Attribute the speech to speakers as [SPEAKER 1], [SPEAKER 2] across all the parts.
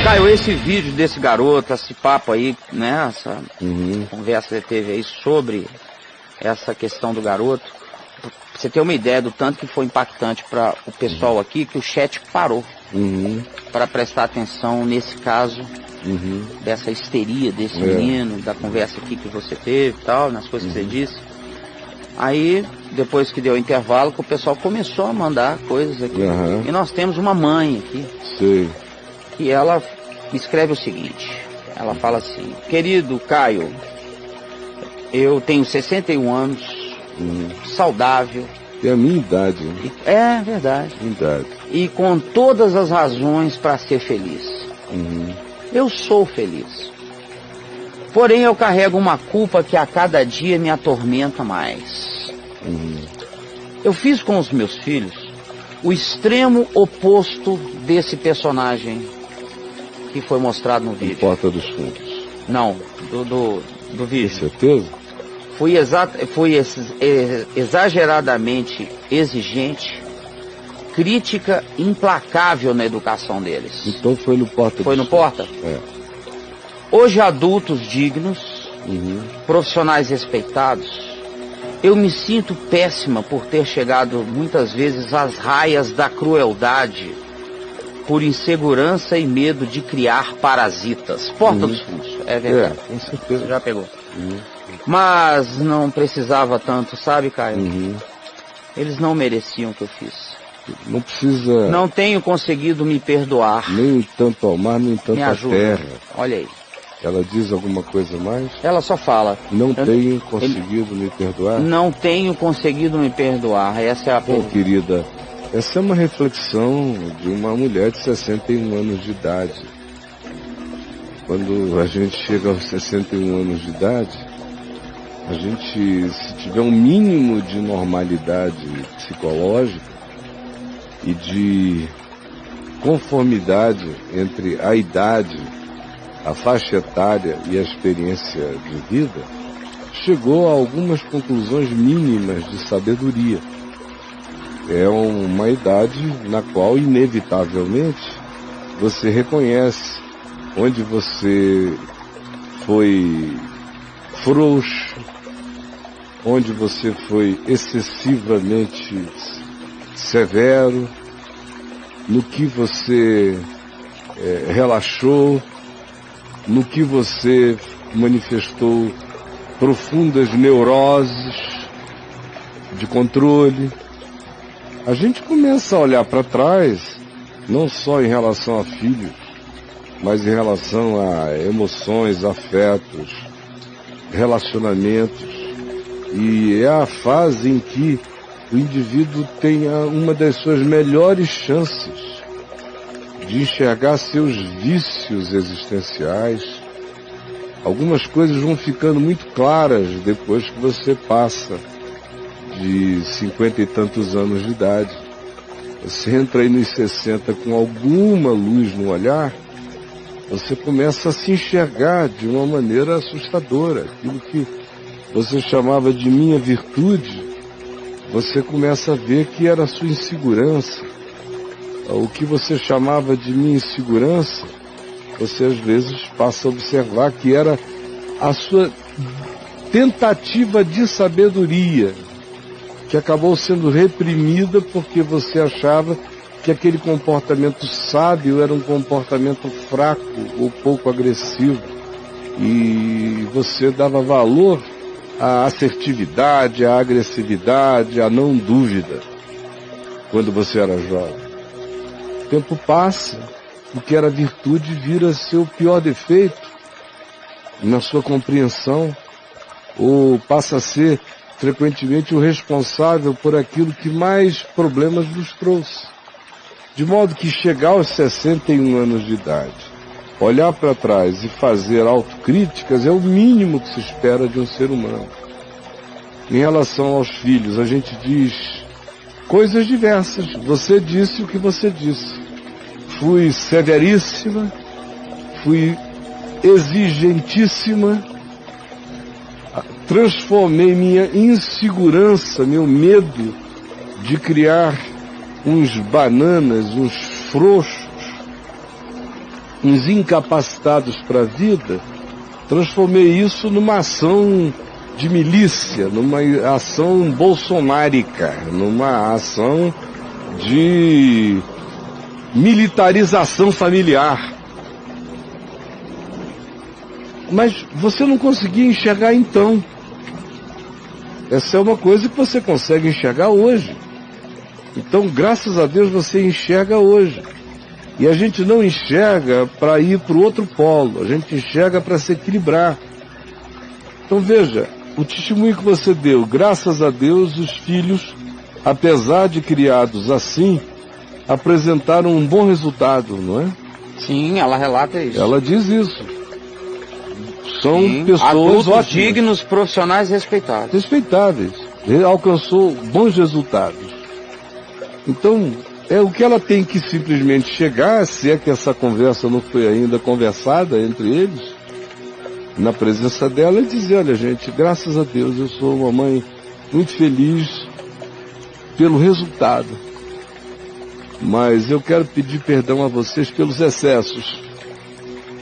[SPEAKER 1] Caio, esse vídeo desse garoto, esse papo aí, né, essa conversa que você teve aí sobre essa questão do garoto, pra você ter uma ideia do tanto que foi impactante para o pessoal aqui, que o chat parou para prestar atenção nesse caso, dessa histeria desse menino, da conversa aqui que você teve e tal, nas coisas que você disse. Aí, depois que deu o intervalo, que o pessoal começou a mandar coisas aqui. E nós temos uma mãe aqui.
[SPEAKER 2] Sei.
[SPEAKER 1] E ela escreve o seguinte, ela fala assim: querido Caio, eu tenho 61 anos, saudável.
[SPEAKER 2] É a minha idade. Né?
[SPEAKER 1] É verdade.
[SPEAKER 2] Idade.
[SPEAKER 1] E com todas as razões para ser feliz. Eu sou feliz. Porém eu carrego uma culpa que a cada dia me atormenta mais. Eu fiz com os meus filhos o extremo oposto desse personagem que foi mostrado no vídeo.
[SPEAKER 2] Porta dos Fundos.
[SPEAKER 1] Não, do vídeo.
[SPEAKER 2] Com certeza?
[SPEAKER 1] Fui exageradamente exigente, crítica implacável na educação deles.
[SPEAKER 2] Então foi no Porta dos Fundos.
[SPEAKER 1] Foi no Porta?
[SPEAKER 2] É.
[SPEAKER 1] Hoje adultos dignos, profissionais respeitados, eu me sinto péssima por ter chegado muitas vezes às raias da crueldade, por insegurança e medo de criar parasitas. Porta dos Fundos, é verdade.
[SPEAKER 2] Com certeza.
[SPEAKER 1] Você já pegou. Mas não precisava tanto, sabe, Caio? Eles não mereciam o que eu fiz.
[SPEAKER 2] Não precisa...
[SPEAKER 1] Não tenho conseguido me perdoar.
[SPEAKER 2] Nem tanto ao mar, nem tanto à terra.
[SPEAKER 1] Olha aí.
[SPEAKER 2] Ela diz alguma coisa mais?
[SPEAKER 1] Ela só fala:
[SPEAKER 2] não tenho conseguido me perdoar?
[SPEAKER 1] Não tenho conseguido me perdoar. Essa é a pergunta.
[SPEAKER 2] Querida, essa é uma reflexão de uma mulher de 61 anos de idade. Quando a gente chega aos 61 anos de idade, a gente, se tiver um mínimo de normalidade psicológica e de conformidade entre a idade, a faixa etária e a experiência de vida, chegou a algumas conclusões mínimas de sabedoria. É uma idade na qual, inevitavelmente, você reconhece onde você foi frouxo, onde você foi excessivamente severo, no que você relaxou, no que você manifestou profundas neuroses de controle. A gente começa a olhar para trás, não só em relação a filhos, mas em relação a emoções, afetos, relacionamentos. E é a fase em que o indivíduo tem uma das suas melhores chances de enxergar seus vícios existenciais. Algumas coisas vão ficando muito claras depois que você passa de 50 e tantos anos de idade. Você entra aí nos 60 com alguma luz no olhar, você começa a se enxergar de uma maneira assustadora. Aquilo que você chamava de minha virtude, você começa a ver que era a sua insegurança. O que você chamava de minha insegurança, você às vezes passa a observar que era a sua tentativa de sabedoria, que acabou sendo reprimida porque você achava que aquele comportamento sábio era um comportamento fraco ou pouco agressivo. E você dava valor à assertividade, à agressividade, à não dúvida, quando você era jovem. O tempo passa, o que era virtude vira seu pior defeito na sua compreensão, ou passa a ser frequentemente o responsável por aquilo que mais problemas nos trouxe. De modo que chegar aos 61 anos de idade, olhar para trás e fazer autocríticas é o mínimo que se espera de um ser humano. Em relação aos filhos, a gente diz coisas diversas. Você disse o que você disse. Fui severíssima, fui exigentíssima, transformei minha insegurança, meu medo de criar uns bananas, uns frouxos, uns incapacitados para a vida, transformei isso numa ação de milícia, numa ação bolsonárica, numa ação de militarização familiar. Mas você não conseguia enxergar então. Essa é uma coisa que você consegue enxergar hoje. Então, graças a Deus, você enxerga hoje. E a gente não enxerga para ir para o outro polo, a gente enxerga para se equilibrar. Então veja, o testemunho que você deu, graças a Deus, os filhos, apesar de criados assim, apresentaram um bom resultado, não é?
[SPEAKER 1] Sim, ela relata isso.
[SPEAKER 2] Ela diz isso. São pessoas
[SPEAKER 1] adultos
[SPEAKER 2] ótimas,
[SPEAKER 1] dignos, profissionais respeitados.
[SPEAKER 2] Respeitáveis. Alcançou bons resultados. Então, é o que ela tem que simplesmente chegar, se é que essa conversa não foi ainda conversada entre eles, na presença dela, e dizer, olha gente, graças a Deus eu sou uma mãe muito feliz pelo resultado. Mas eu quero pedir perdão a vocês pelos excessos.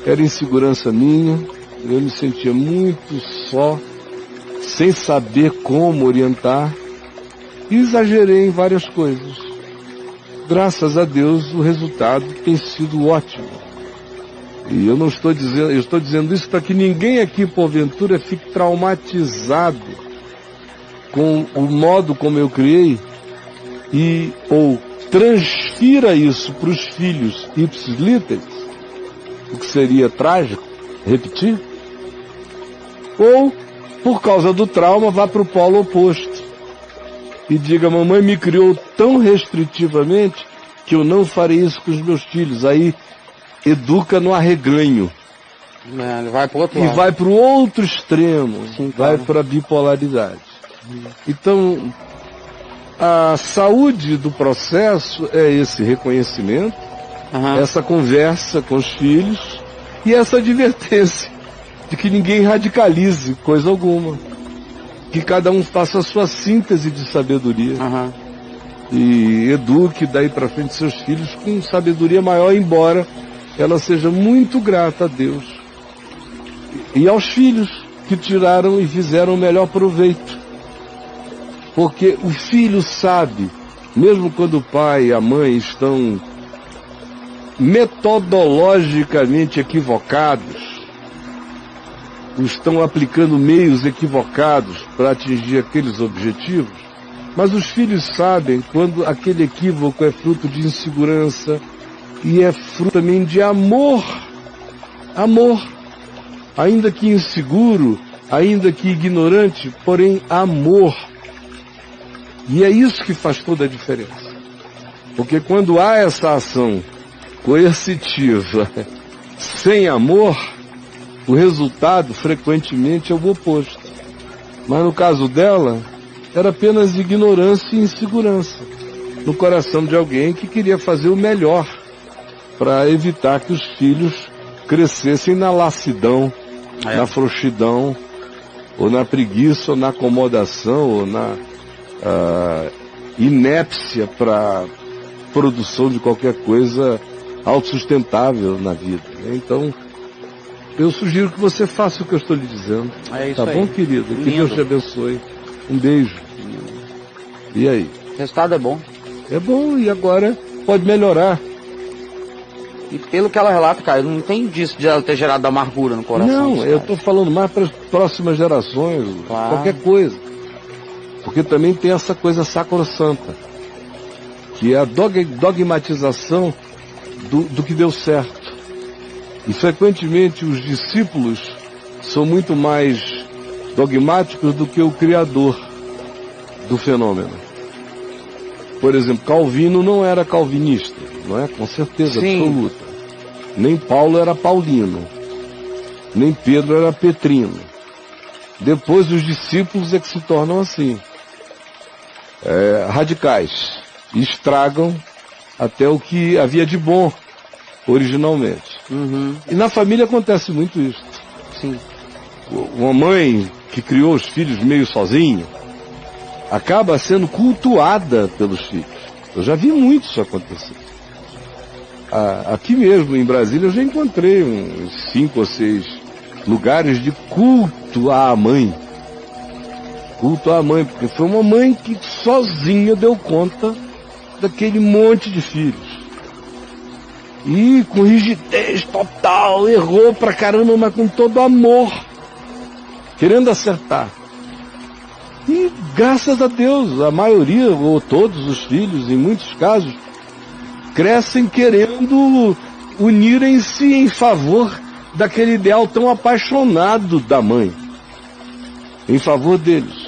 [SPEAKER 2] Era insegurança minha, eu me sentia muito só, sem saber como orientar, e exagerei em várias coisas. Graças a Deus o resultado tem sido ótimo. E eu não estou dizendo, eu estou dizendo isso para que ninguém aqui, porventura, fique traumatizado com o modo como eu criei ou transfira isso para os filhos ipsis literis, o que seria trágico, repetir, ou por causa do trauma vá para o polo oposto e diga, mamãe me criou tão restritivamente que eu não farei isso com os meus filhos. Aí educa no arreganho.
[SPEAKER 1] Ele vai para o outro
[SPEAKER 2] lado. E vai para o outro extremo.
[SPEAKER 1] Sim,
[SPEAKER 2] vai para a bipolaridade. Então, a saúde do processo é esse reconhecimento, essa conversa com os filhos e essa advertência de que ninguém radicalize coisa alguma. Que cada um faça a sua síntese de sabedoria. E eduque daí para frente seus filhos com sabedoria maior, embora ela seja muito grata a Deus. E aos filhos que tiraram e fizeram o melhor proveito. Porque o filho sabe, mesmo quando o pai e a mãe estão metodologicamente equivocados, estão aplicando meios equivocados para atingir aqueles objetivos, mas os filhos sabem quando aquele equívoco é fruto de insegurança e é fruto também de amor. Amor. Ainda que inseguro, ainda que ignorante, porém amor. E é isso que faz toda a diferença. Porque quando há essa ação coercitiva sem amor, o resultado, frequentemente, é o oposto. Mas no caso dela, era apenas ignorância e insegurança no coração de alguém que queria fazer o melhor para evitar que os filhos crescessem na lassidão, na frouxidão, ou na preguiça, ou na acomodação, ou na inépcia para produção de qualquer coisa autossustentável na vida. Então, eu sugiro que você faça o que eu estou lhe dizendo.
[SPEAKER 1] É isso
[SPEAKER 2] tá
[SPEAKER 1] aí.
[SPEAKER 2] Bom, querido?
[SPEAKER 1] Lindo.
[SPEAKER 2] Que Deus te abençoe. Um beijo. E aí?
[SPEAKER 1] O resultado é bom.
[SPEAKER 2] É bom, e agora pode melhorar.
[SPEAKER 1] E pelo que ela relata, cara, não tem disso de ela ter gerado amargura no coração.
[SPEAKER 2] Não, eu estou falando mais para as próximas gerações, qualquer coisa. Porque também tem essa coisa sacrossanta, que é a dogmatização do que deu certo. E frequentemente os discípulos são muito mais dogmáticos do que o criador do fenômeno. Por exemplo, Calvino não era calvinista, não é? Com certeza absoluta. Nem Paulo era paulino, nem Pedro era petrino. Depois os discípulos é que se tornam assim, radicais, e estragam até o que havia de bom originalmente. E na família acontece muito isso.
[SPEAKER 1] Sim.
[SPEAKER 2] Uma mãe que criou os filhos meio sozinha acaba sendo cultuada pelos filhos. Eu já vi muito isso acontecer. aqui mesmo em Brasília eu já encontrei uns 5 ou 6 lugares de culto à mãe. Culto à mãe, porque foi uma mãe que sozinha deu conta daquele monte de filhos. E com rigidez total, errou pra caramba, mas com todo amor, querendo acertar. E graças a Deus, a maioria, ou todos os filhos, em muitos casos, crescem querendo unirem-se em favor daquele ideal tão apaixonado da mãe, em favor deles.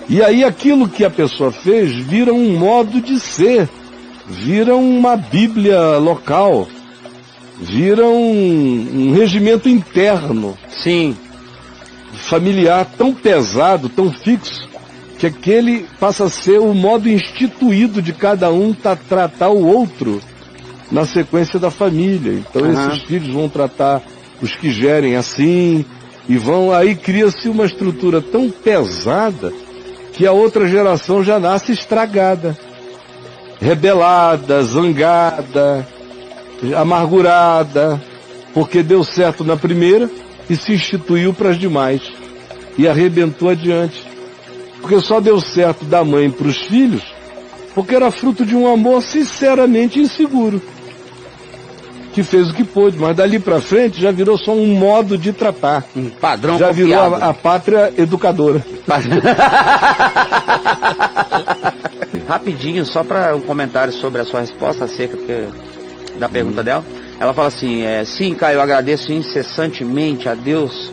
[SPEAKER 2] E aí aquilo que a pessoa fez vira um modo de ser, vira uma Bíblia local, vira um regimento interno.
[SPEAKER 1] Sim.
[SPEAKER 2] Familiar tão pesado, tão fixo, que aquele passa a ser o modo instituído de cada um tratar o outro na sequência da família. Então esses filhos vão tratar os que gerem assim, e aí cria-se uma estrutura tão pesada que a outra geração já nasce estragada, rebelada, zangada, amargurada, porque deu certo na primeira e se instituiu para as demais e arrebentou adiante. Porque só deu certo da mãe para os filhos porque era fruto de um amor sinceramente inseguro, que fez o que pôde, mas dali para frente já virou só um modo de tratar.
[SPEAKER 1] Um padrão
[SPEAKER 2] já
[SPEAKER 1] confiado.
[SPEAKER 2] Virou a pátria educadora.
[SPEAKER 1] Rapidinho, só para um comentário sobre a sua resposta acerca da pergunta dela. Ela fala assim, sim, Caio, eu agradeço incessantemente a Deus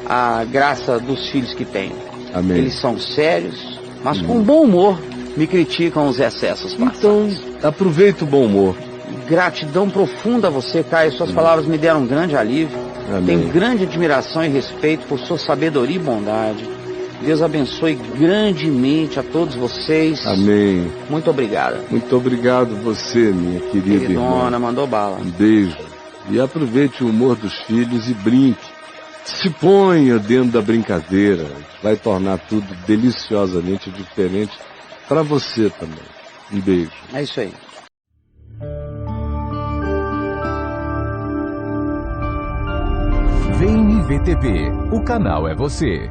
[SPEAKER 1] a graça dos filhos que tenho.
[SPEAKER 2] Amém.
[SPEAKER 1] Eles são sérios, mas com bom humor me criticam os excessos passados.
[SPEAKER 2] Então, aproveita o bom humor.
[SPEAKER 1] Gratidão profunda a você, Caio. Suas palavras me deram um grande alívio.
[SPEAKER 2] Amém.
[SPEAKER 1] Tenho grande admiração e respeito por sua sabedoria e bondade. Deus abençoe grandemente a todos vocês.
[SPEAKER 2] Amém.
[SPEAKER 1] Muito obrigada.
[SPEAKER 2] Muito obrigado você, minha querida irmã.
[SPEAKER 1] Mandou bala.
[SPEAKER 2] Um beijo. E aproveite o humor dos filhos e brinque. Se ponha dentro da brincadeira. Vai tornar tudo deliciosamente diferente para você também. Um beijo.
[SPEAKER 1] É isso aí.
[SPEAKER 3] Vem VTV, o canal é você.